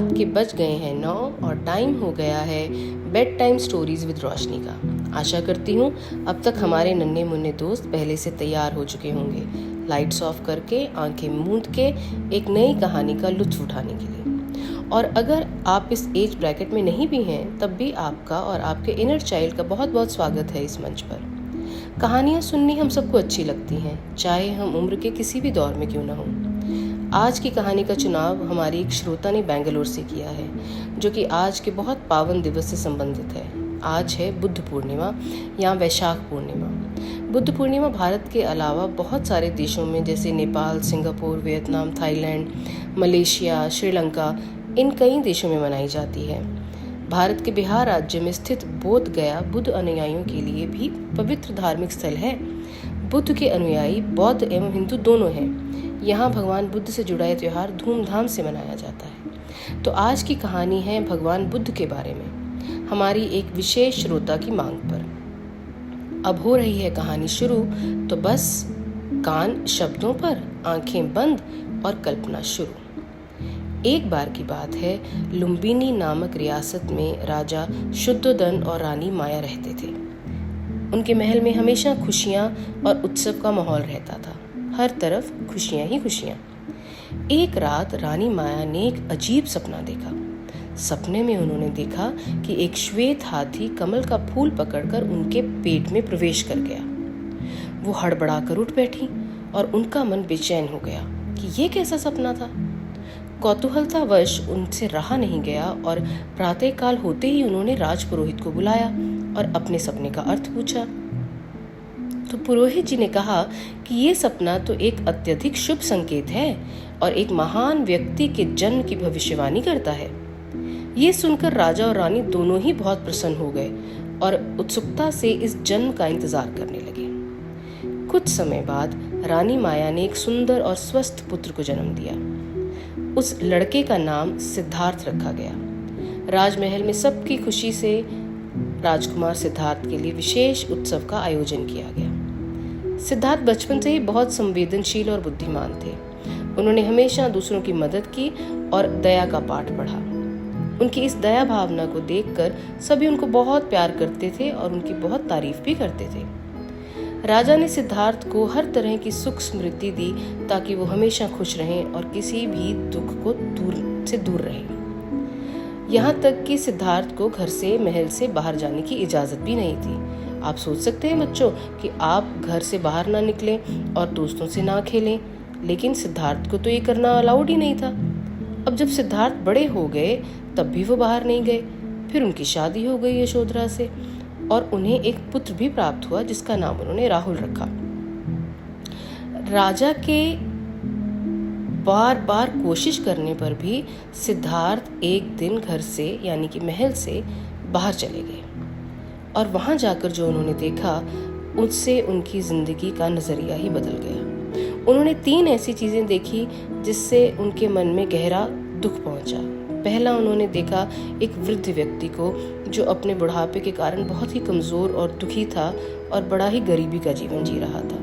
रात के बज गए हैं 9 और टाइम हो गया है बेड टाइम स्टोरीज विद रोशनी का। आशा करती हूँ अब तक हमारे नन्हे मुन्ने दोस्त पहले से तैयार हो चुके होंगे, लाइट्स ऑफ करके आंखें मूंद के एक नई कहानी का लुत्फ उठाने के लिए। और अगर आप इस एज ब्रैकेट में नहीं भी हैं तब भी आपका और आपके इनर चाइल्ड का बहुत बहुत स्वागत है इस मंच पर। कहानियाँ सुननी हम सबको अच्छी लगती हैं, चाहे हम उम्र के किसी भी दौर में क्यों न हों। आज की कहानी का चुनाव हमारी एक श्रोता ने बेंगलोर से किया है, जो कि आज के बहुत पावन दिवस से संबंधित है। आज है बुद्ध पूर्णिमा या वैशाख पूर्णिमा। बुद्ध पूर्णिमा भारत के अलावा बहुत सारे देशों में जैसे Nepal, Singapore, Vietnam, Thailand, Malaysia, Sri Lanka, इन कई देशों में मनाई जाती है। भारत के बिहार राज्य में स्थित बोध गया बुद्ध अनुयायियों के लिए भी पवित्र धार्मिक स्थल है। बुद्ध के अनुयायी बौद्ध एवं हिंदू दोनों हैं। यहाँ भगवान बुद्ध से जुड़ा यह त्योहार धूमधाम से मनाया जाता है। तो आज की कहानी है भगवान बुद्ध के बारे में, हमारी एक विशेष श्रोता की मांग पर। अब हो रही है कहानी शुरू, तो बस कान शब्दों पर, आंखें बंद और कल्पना शुरू। एक बार की बात है, लुम्बिनी नामक रियासत में राजा शुद्धोदन और रानी माया रहते थे। उनके महल में हमेशा खुशियां और उत्सव का माहौल रहता था, हर तरफ खुशियां ही खुशियां। एक रात रानी माया ने एक अजीब सपना देखा। सपने में उन्होंने देखा कि एक श्वेत हाथी कमल का फूल पकड़कर उनके पेट में प्रवेश कर गया। वो हड़बड़ाकर उठ बैठी और उनका मन बेचैन हो गया कि ये कैसा सपना था। कौतूहलतावश उनसे रहा नहीं गया और प्रातःकाल होते ही उन्होंने राजपुरोहित को बुलाया और अपने सपने का अर्थ पूछा। तो पुरोहित जी ने कहा कि ये सपना तो एक अत्यधिक शुभ संकेत है और एक महान व्यक्ति के जन्म की भविष्यवाणी करता है। ये सुनकर राजा और रानी दोनों ही बहुत प्रसन्न हो गए और उत्सुकता से इस जन्म का इंतजार करने लगे। कुछ समय बाद रानी माया ने एक सुंदर और स्वस्थ पुत्र को जन्म दिया। उस लड़के का नाम सिद्धार्थ रखा गया। राजमहल में सबकी खुशी से राजकुमार सिद्धार्थ के लिए विशेष उत्सव का आयोजन किया गया। सिद्धार्थ बचपन से ही बहुत संवेदनशील और बुद्धिमान थे। उन्होंने हमेशा दूसरों की मदद की और दया का पाठ पढ़ा। उनकी इस दया भावना को देखकर सभी उनको बहुत प्यार करते थे और उनकी बहुत तारीफ भी करते थे। राजा ने सिद्धार्थ को हर तरह की सुख समृद्धि दी ताकि वो हमेशा खुश रहें और किसी भी दुख को दूर रहें। यहाँ तक कि सिद्धार्थ को घर से, महल से बाहर जाने की इजाजत भी नहीं थी। आप सोच सकते हैं बच्चों कि आप घर से बाहर ना निकलें और दोस्तों से ना खेलें, लेकिन सिद्धार्थ को तो ये करना अलाउड ही नहीं था। अब जब सिद्धार्थ बड़े हो गए तब भी वो बाहर नहीं गए। फिर उनकी शादी हो गई यशोधरा से और उन्हें एक पुत्र भी प्राप्त हुआ जिसका नाम उन्होंने राहुल रखा। राजा के बार बार कोशिश करने पर भी सिद्धार्थ एक दिन घर से यानी कि महल से बाहर चले गए और वहां जाकर जो उन्होंने देखा उससे उनकी जिंदगी का नजरिया ही बदल गया। उन्होंने 3 ऐसी चीजें देखी जिससे उनके मन में गहरा दुख पहुंचा। पहला, उन्होंने देखा एक वृद्ध व्यक्ति को जो अपने बुढ़ापे के कारण बहुत ही कमजोर और दुखी था और बड़ा ही गरीबी का जीवन जी रहा था।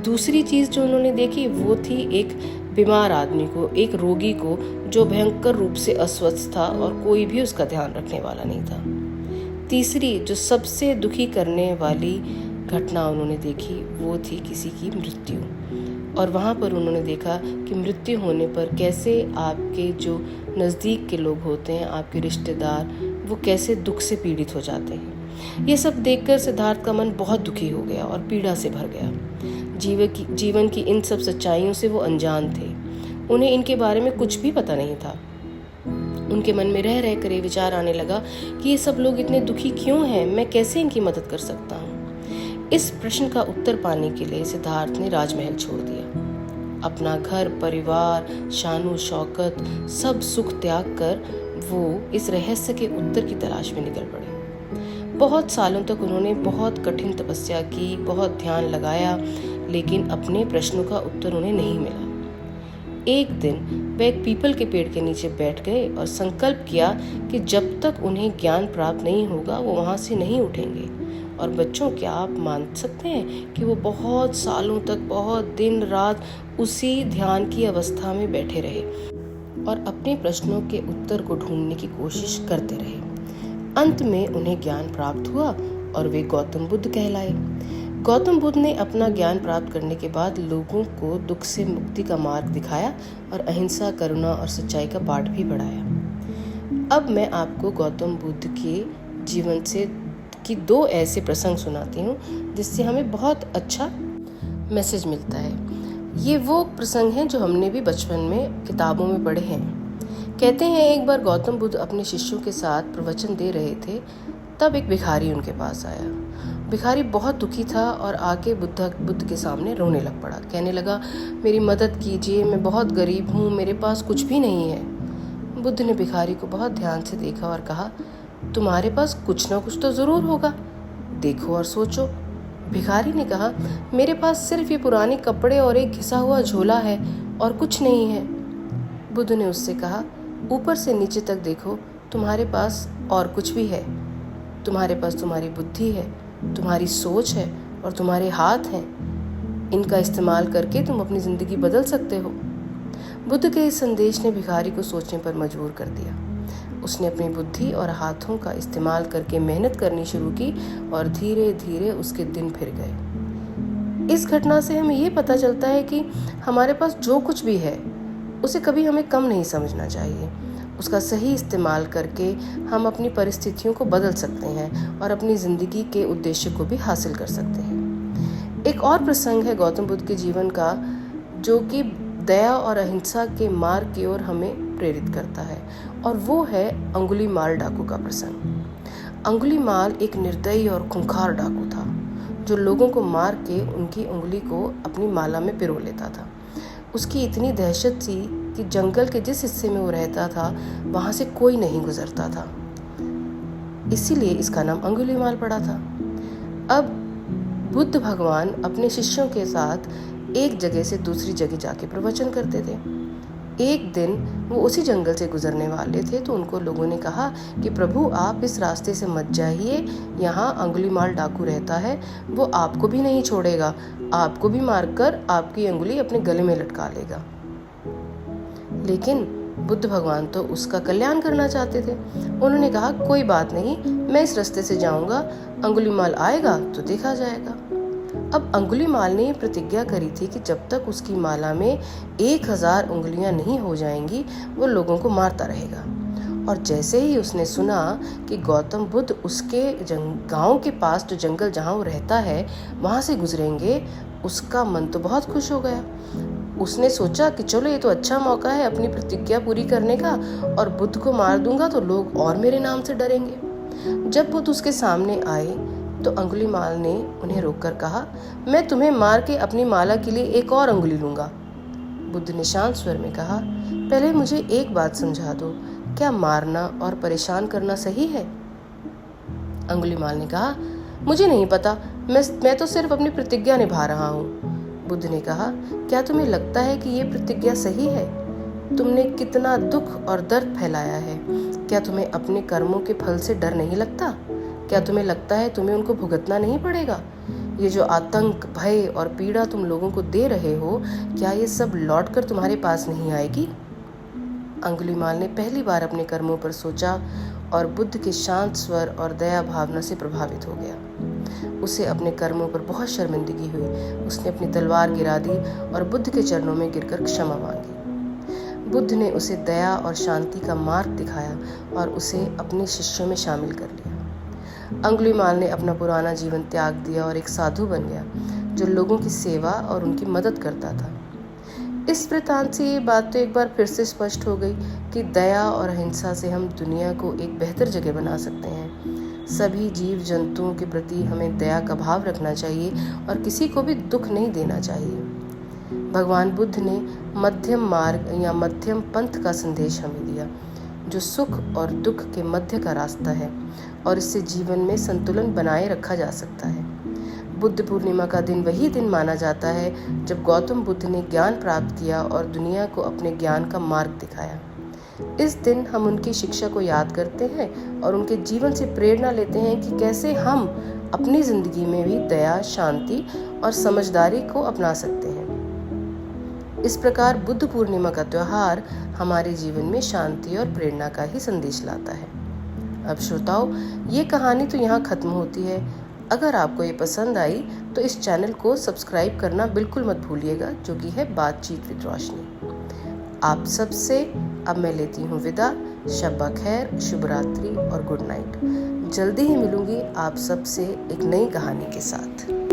दूसरी चीज जो उन्होंने देखी वो थी एक बीमार आदमी को, एक रोगी को जो भयंकर रूप से अस्वस्थ था और कोई भी उसका ध्यान रखने वाला नहीं था। तीसरी, जो सबसे दुखी करने वाली घटना उन्होंने देखी वो थी किसी की मृत्यु। और वहाँ पर उन्होंने देखा कि मृत्यु होने पर कैसे आपके जो नज़दीक के लोग होते हैं, आपके रिश्तेदार, वो कैसे दुख से पीड़ित हो जाते हैं। ये सब देखकर सिद्धार्थ का मन बहुत दुखी हो गया और पीड़ा से भर गया। जीवन की इन सब सच्चाइयों से वो अनजान थे। उन्हें इनके बारे में कुछ भी पता नहीं था। उनके मन में रह रह कर ये विचार आने लगा कि ये सब लोग इतने दुखी क्यों हैं, मैं कैसे इनकी मदद कर सकता हूँ। इस प्रश्न का उत्तर पाने के लिए सिद्धार्थ ने राजमहल छोड़ दिया। अपना घर, परिवार, शानो शौकत, सब सुख त्याग कर वो इस रहस्य के उत्तर की तलाश में निकल पड़े। बहुत सालों तक उन्होंने बहुत कठिन तपस्या की, बहुत ध्यान लगाया, लेकिन अपने प्रश्नों का उत्तर उन्हें नहीं मिला। एक दिन वे एक पीपल के पेड़ के नीचे बैठ गए और संकल्प किया कि जब तक उन्हें ज्ञान प्राप्त नहीं होगा वो वहां से नहीं उठेंगे। और बच्चों, क्या आप मान सकते हैं कि वो बहुत सालों तक, बहुत दिन रात उसी ध्यान की अवस्था में बैठे रहे। और अपने प्रश्नों के उत्तर को ढूंढने की कोशिश करते रहे। अंत में उन्हें ज्ञान प्राप्त हुआ और वे गौतम बुद्ध कहलाए। गौतम बुद्ध ने अपना ज्ञान प्राप्त करने के बाद लोगों को दुख से मुक्ति का मार्ग दिखाया और अहिंसा, करुणा और सच्चाई का पाठ भी पढ़ाया। अब मैं आपको गौतम बुद्ध के जीवन से की 2 ऐसे प्रसंग सुनाती हूँ जिससे हमें बहुत अच्छा मैसेज मिलता है। ये वो प्रसंग हैं जो हमने भी बचपन में किताबों में पढ़े हैं। कहते हैं एक बार गौतम बुद्ध अपने शिष्यों के साथ प्रवचन दे रहे थे, तब एक भिखारी उनके पास आया। भिखारी बहुत दुखी था और आके बुद्ध के सामने रोने लग पड़ा। कहने लगा, मेरी मदद कीजिए, मैं बहुत गरीब हूँ, मेरे पास कुछ भी नहीं है। बुद्ध ने भिखारी को बहुत ध्यान से देखा और कहा, तुम्हारे पास कुछ ना कुछ तो ज़रूर होगा, देखो और सोचो। भिखारी ने कहा, मेरे पास सिर्फ ये पुराने कपड़े और एक घिसा हुआ झोला है और कुछ नहीं है। बुद्ध ने उससे कहा, ऊपर से नीचे तक देखो, तुम्हारे पास और कुछ भी है। तुम्हारे पास तुम्हारी बुद्धि है, तुम्हारी सोच है और तुम्हारे हाथ हैं। इनका इस्तेमाल करके तुम अपनी ज़िंदगी बदल सकते हो। बुद्ध के इस संदेश ने भिखारी को सोचने पर मजबूर कर दिया। उसने अपनी बुद्धि और हाथों का इस्तेमाल करके मेहनत करनी शुरू की और धीरे धीरे उसके दिन फिर गए। इस घटना से हमें ये पता चलता है कि हमारे पास जो कुछ भी है उसे कभी हमें कम नहीं समझना चाहिए। उसका सही इस्तेमाल करके हम अपनी परिस्थितियों को बदल सकते हैं और अपनी ज़िंदगी के उद्देश्य को भी हासिल कर सकते हैं। एक और प्रसंग है गौतम बुद्ध के जीवन का जो कि दया और अहिंसा के मार्ग की ओर हमें प्रेरित करता है, और वो है अंगुलीमाल डाकू का प्रसंग। अंगुलीमाल एक निर्दयी और खूंखार डाकू था जो लोगों को मार के उनकी उंगली को अपनी माला में पिरो लेता था। उसकी इतनी दहशत थी कि जंगल के जिस हिस्से में वो रहता था वहाँ से कोई नहीं गुजरता था, इसीलिए इसका नाम अंगुलीमाल पड़ा था। अब बुद्ध भगवान अपने शिष्यों के साथ एक जगह से दूसरी जगह जाके प्रवचन करते थे। एक दिन वो उसी जंगल से गुजरने वाले थे तो उनको लोगों ने कहा कि प्रभु, आप इस रास्ते से मत जाइए, यहाँ अंगुलीमाल डाकू रहता है, वो आपको भी नहीं छोड़ेगा, आपको भी मारकर आपकी अंगुली अपने गले में लटका लेगा। लेकिन बुद्ध भगवान तो उसका कल्याण करना चाहते थे। उन्होंने कहा, कोई बात नहीं, मैं इस रास्ते से जाऊंगा, अंगुलीमाल आएगा तो देखा जाएगा। अब अंगुलीमाल ने प्रतिज्ञा करी थी कि जब तक उसकी माला में 1000 उंगलियां नहीं हो जाएंगी वो लोगों को मारता रहेगा। और जैसे ही उसने सुना कि गौतम बुद्ध उसके गांव के पास जो जंगल जहां वो रहता है वहां से गुजरेंगे, उसका मन तो बहुत खुश हो गया। उसने सोचा कि चलो ये तो अच्छा मौका है अपनी प्रतिज्ञा पूरी करने का, और बुद्ध को मार दूंगा तो लोग और मेरे नाम से डरेंगे। जब बुद्ध उसके सामने आए तो अंगुलीमाल ने उन्हें रोककर कहा, मैं तुम्हें मार के अपनी माला के लिए एक और अंगुली लूंगा। बुद्ध ने शांत स्वर में कहा, पहले मुझे एक बात समझा दो, क्या मारना और परेशान करना सही है? अंगुलीमाल ने कहा, मुझे नहीं पता, मैं तो सिर्फ अपनी प्रतिज्ञा निभा रहा हूँ। बुद्ध ने कहा, क्या तुम्हें लगता है कि ये प्रतिज्ञा सही है? तुमने कितना दुख और दर्द फैलाया है, क्या तुम्हें अपने कर्मों के फल से डर नहीं लगता? क्या तुम्हें लगता है तुम्हें उनको भुगतना नहीं पड़ेगा? ये जो आतंक, भय और पीड़ा तुम लोगों को दे रहे हो, क्या ये सब लौटकर तुम्हारे पास नहीं आएगी? अंगुलीमाल ने पहली बार अपने कर्मों पर सोचा और बुद्ध के शांत स्वर और दया भावना से प्रभावित हो गया। उसे अपने कर्मों पर बहुत शर्मिंदगी हुई। उसने अपनी तलवार गिरा दी और बुद्ध के चरणों में गिरकर क्षमा मांगी। बुद्ध ने उसे दया और शांति का मार्ग दिखाया और उसे अपने शिष्यों में शामिल कर लिया। अंगुलीमाल ने अपना पुराना जीवन त्याग दिया और एक साधु बन गया जो लोगों की सेवा और उनकी मदद करता था। इस वृत्तांत से ये बात तो एक बार फिर से स्पष्ट हो गई कि दया और अहिंसा से हम दुनिया को एक बेहतर जगह बना सकते हैं। सभी जीव जंतुओं के प्रति हमें दया का भाव रखना चाहिए और किसी को भी दुख नहीं देना चाहिए। भगवान बुद्ध ने मध्यम मार्ग या मध्यम पंथ का संदेश हमें दिया, जो सुख और दुख के मध्य का रास्ता है, और इससे जीवन में संतुलन बनाए रखा जा सकता है। बुद्ध पूर्णिमा का दिन वही दिन माना जाता है जब गौतम बुद्ध ने ज्ञान प्राप्त किया और दुनिया को अपने ज्ञान का मार्ग दिखाया। इस दिन हम उनकी शिक्षा को याद करते हैं और उनके जीवन से प्रेरणा लेते हैं कि कैसे हम अपनी ज़िंदगी में भी दया, शांति और समझदारी को अपना सकते हैं। इस प्रकार बुद्ध पूर्णिमा का त्यौहार हमारे जीवन में शांति और प्रेरणा का ही संदेश लाता है। अब श्रोताओं, ये कहानी तो यहाँ खत्म होती है। अगर आपको ये पसंद आई तो इस चैनल को सब्सक्राइब करना बिल्कुल मत भूलिएगा, जो कि है बातचीत विद रोशनी। आप सबसे अब मैं लेती हूँ विदा। शब्बा खैर, शुभ रात्रि और गुड नाइट। जल्दी ही मिलूंगी आप सबसे एक नई कहानी के साथ।